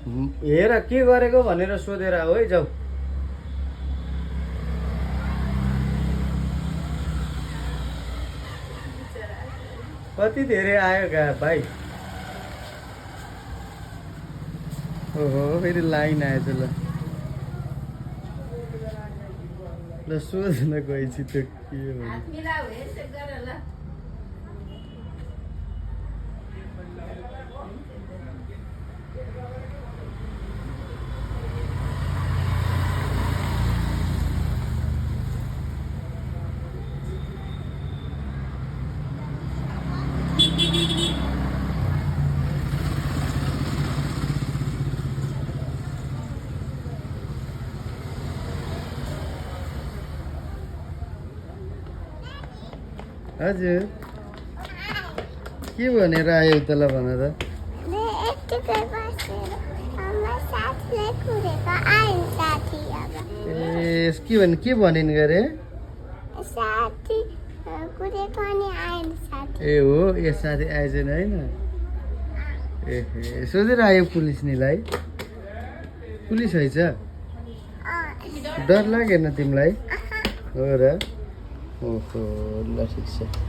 हेर के गरेको भनेर सोधेर आऊ है जाऊ। कति धेरै आयो गा भाइ। ओहो फेरि लाइन आएछ ल। ल सोध्न गएपछि त्यो के हो। हजुर के भनेर आयो त ल भन त। ए के भनिन् गरे। ए हो ए साथी आएछन् होइन। ए सोधेर आयो पुलिस निलाई। पुलिस हैछ डर लागेन तिमीलाई। हो र ओहो ल ठिक छ।